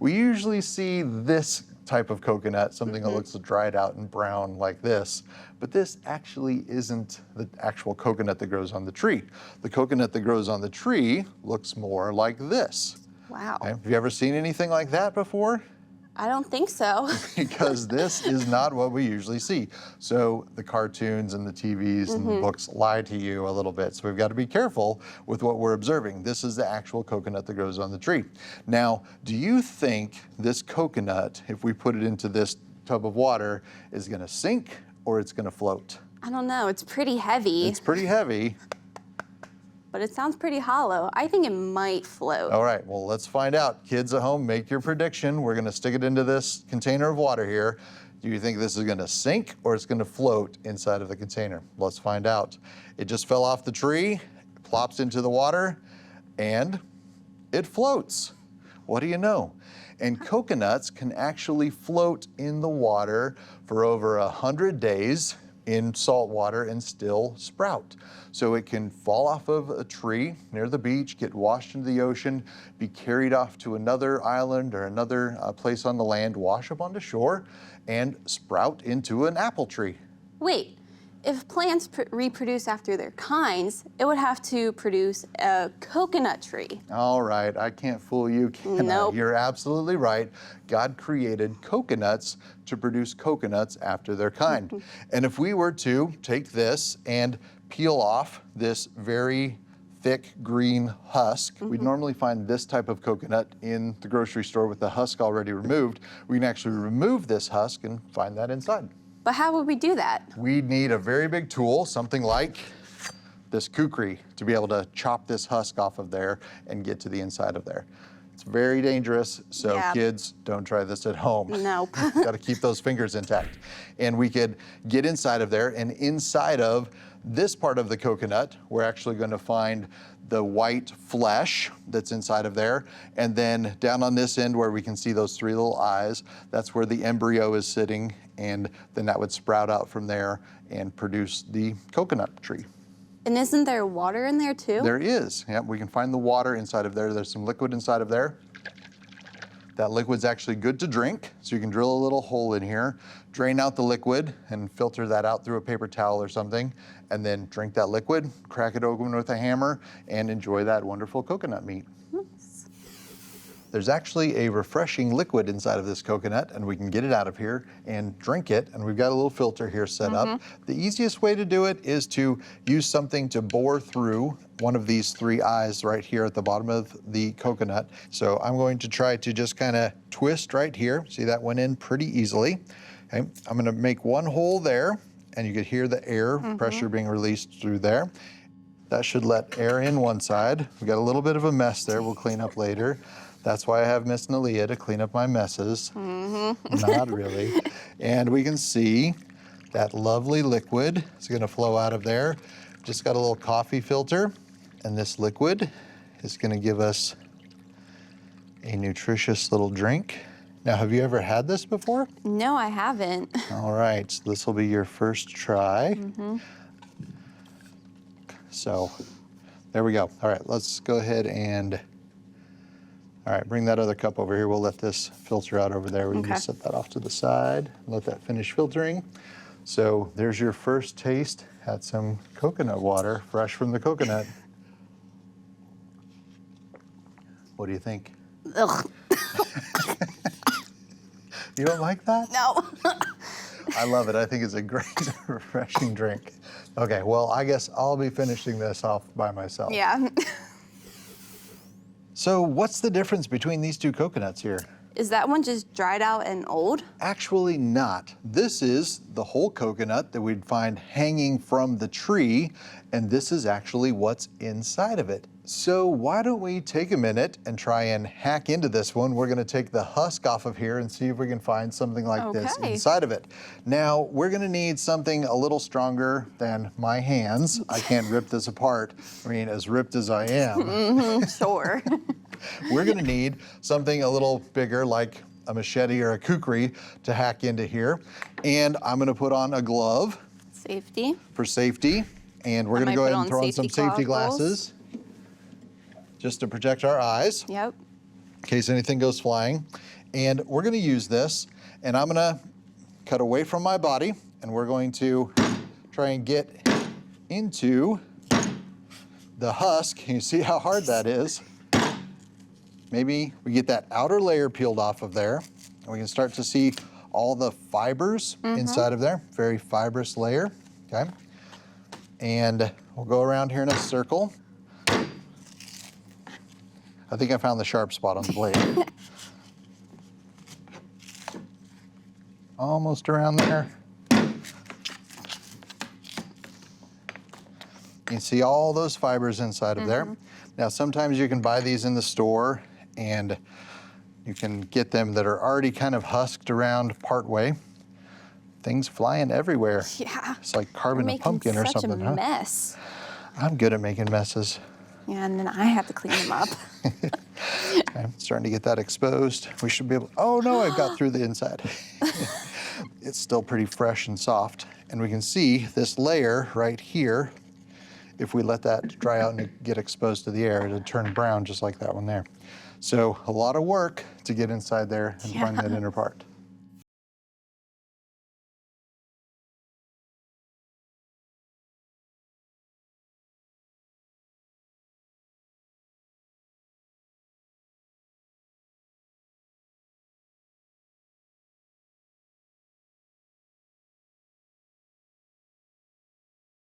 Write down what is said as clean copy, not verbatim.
We usually see this type of coconut, something that looks dried out and brown like this, but this actually isn't the actual coconut that grows on the tree. The coconut that grows on the tree looks more like this. Wow. Okay? Have you ever seen anything like that before? I don't think so. Because this is not what we usually see. So the cartoons and the TVs and the books lie to you a little bit. So we've got to be careful with what we're observing. This is the actual coconut that grows on the tree. Now, do you think this coconut, if we put it into this tub of water, is going to sink or it's going to float? I don't know. It's pretty heavy. It's pretty heavy. But it sounds pretty hollow. I think it might float. All right, well, let's find out. Kids at home, make your prediction. We're gonna stick it into this container of water here. Do you think this is gonna sink or it's gonna float inside of the container? Let's find out. It just fell off the tree, plops into the water, and it floats. What do you know? And coconuts can actually float in the water for over 100 days in salt water and still sprout. So it can fall off of a tree near the beach, get washed into the ocean, be carried off to another island or another place on the land, wash up onto shore, and sprout into an apple tree. Wait, if plants reproduce after their kinds, it would have to produce a coconut tree. All right, I can't fool you, can Nope. I? You're absolutely right. God created coconuts to produce coconuts after their kind. And if we were to take this and peel off this very thick green husk, we'd normally find this type of coconut in the grocery store with the husk already removed. We can actually remove this husk and find that inside. But how would we do that? We'd need a very big tool, something like this kukri, to be able to chop this husk off of there and get to the inside of there. It's very dangerous, so Yeah. kids, don't try this at home. Nope. Got to keep those fingers intact. And we could get inside of there, and inside of this part of the coconut, we're actually going to find the white flesh that's inside of there. And then down on this end where we can see those three little eyes, that's where the embryo is sitting, and then that would sprout out from there and produce the coconut tree. And isn't there water in there too? There is. Yeah, we can find the water inside of there. There's some liquid inside of there. That liquid's actually good to drink, so you can drill a little hole in here, drain out the liquid and filter that out through a paper towel or something, and then drink that liquid, crack it open with a hammer, and enjoy that wonderful coconut meat. There's actually a refreshing liquid inside of this coconut, and we can get it out of here and drink it, and we've got a little filter here set up. The easiest way to do it is to use something to bore through one of these three eyes right here at the bottom of the coconut. So I'm going to try to just kind of twist right here. See, that went in pretty easily. Okay. I'm gonna make one hole there, and you could hear the air pressure being released through there. That should let air in one side. We've got a little bit of a mess there we'll clean up later. That's why I have Miss Nalia to clean up my messes. Not really. And we can see that lovely liquid is gonna flow out of there. Just got a little coffee filter, and this liquid is gonna give us a nutritious little drink. Now, have you ever had this before? No, I haven't. All right, so this will be your first try. So, there we go. All right, let's go ahead and, all right, bring that other cup over here. We'll let this filter out over there. We can just set that off to the side, let that finish filtering. So there's your first taste at some coconut water, fresh from the coconut. What do you think? Ugh. You don't like that? No. I love it. I think it's a great, refreshing drink. Okay, well, I guess I'll be finishing this off by myself. Yeah. So what's the difference between these two coconuts here? Is that one just dried out and old? Actually not. This is the whole coconut that we'd find hanging from the tree, and this is actually what's inside of it. So why don't we take a minute and try and hack into this one. We're gonna take the husk off of here and see if we can find something like this inside of it. Now, we're gonna need something a little stronger than my hands. I can't rip this apart. I mean, as ripped as I am. Sure. We're gonna need something a little bigger, like a machete or a kukri, to hack into here. And I'm gonna put on a glove. Safety. For safety. And we're gonna go ahead and throw on some safety glasses just to protect our eyes. Yep. in case anything goes flying. And we're going to use this, and I'm going to cut away from my body, and we're going to try and get into the husk. You see how hard that is? Maybe we get that outer layer peeled off of there, and we can start to see all the fibers inside of there. Very fibrous layer, okay? And we'll go around here in a circle. I think I found the sharp spot on the blade. Almost around there. You can see all those fibers inside of there. Now, sometimes you can buy these in the store, and you can get them that are already kind of husked around part way. Things flying everywhere. Yeah. It's like carving a pumpkin or something, Making such a mess. I'm good at making messes. Yeah, and then I have to clean them up. I'm starting to get that exposed. We should be able, oh no, I got through the inside. It's still pretty fresh and soft. And we can see this layer right here. If we let that dry out and get exposed to the air, it'll turn brown just like that one there. So a lot of work to get inside there and find that inner part.